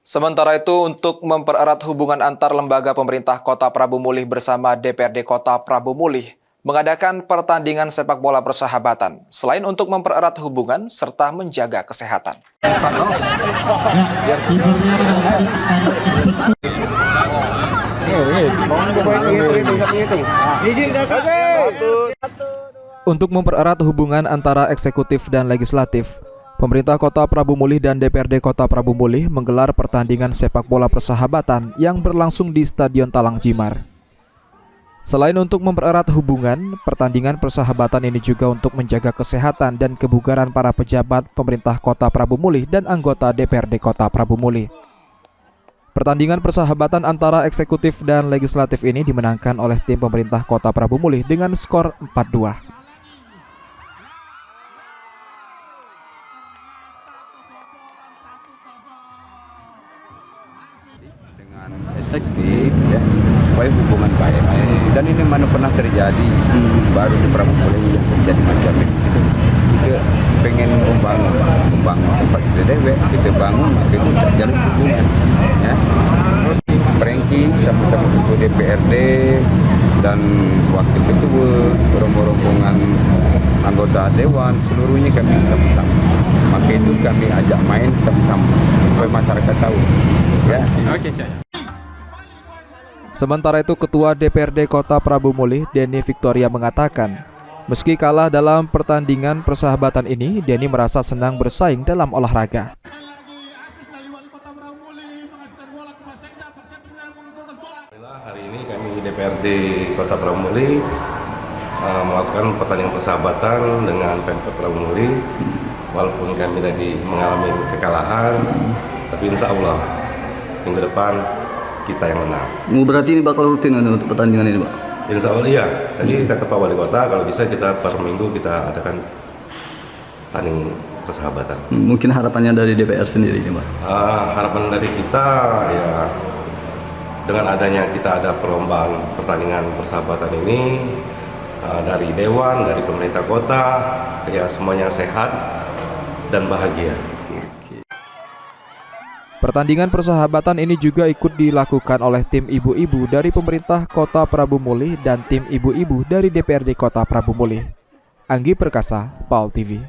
Sementara itu, untuk mempererat hubungan antar lembaga pemerintah Kota Prabu Mulih bersama DPRD Kota Prabu Mulih, mengadakan pertandingan sepak bola persahabatan, selain untuk mempererat hubungan serta menjaga kesehatan. Untuk mempererat hubungan antara eksekutif dan legislatif, pemerintah Kota Prabu Mulih dan DPRD Kota Prabu Mulih menggelar pertandingan sepak bola persahabatan yang berlangsung di Stadion Talang Jimar. Selain untuk mempererat hubungan, pertandingan persahabatan ini juga untuk menjaga kesehatan dan kebugaran para pejabat pemerintah Kota Prabu Mulih dan anggota DPRD Kota Prabu Mulih. Pertandingan persahabatan antara eksekutif dan legislatif ini dimenangkan oleh tim pemerintah Kota Prabu Mulih dengan skor 4-2. Dengan efektif ya, supaya hubungan baik. Dan ini mana pernah terjadi, baru di Prabu Mulih terjadi macam itu. Kita pengen membangun tempat kita dewek, kita bangun maka itu terjalin hubungan ya. Ranking sama-sama ketua DPRD dan wakil ketua, rombongan anggota dewan, seluruhnya kami sama-sama. Maka itu kami ajak main sama-sama supaya masyarakat tahu ya. Oke, saya. Sementara itu, Ketua DPRD Kota Prabu Mulih, Denny Victoria, mengatakan, meski kalah dalam pertandingan persahabatan ini, Denny merasa senang bersaing dalam olahraga. Hari ini kami DPRD Kota Prabu Mulih melakukan pertandingan persahabatan dengan Pemkab Prabu Mulih. Walaupun kami tadi mengalami kekalahan, tapi insya Allah minggu depan kita yang menang. Berarti ini bakal rutin untuk pertandingan ini, Pak? Insya Allah iya. Tadi kata Pak Wali Kota, kalau bisa kita per minggu kita adakan tanding persahabatan. Mungkin harapannya dari DPR sendiri, Pak? Harapan dari kita ya, dengan adanya kita ada perlombaan pertandingan persahabatan ini, dari Dewan, dari pemerintah kota, ya semuanya sehat dan bahagia. Pertandingan persahabatan ini juga ikut dilakukan oleh tim ibu-ibu dari pemerintah Kota Prabu Mulih dan tim ibu-ibu dari DPRD Kota Prabu Mulih. Anggi Perkasa, PAL TV.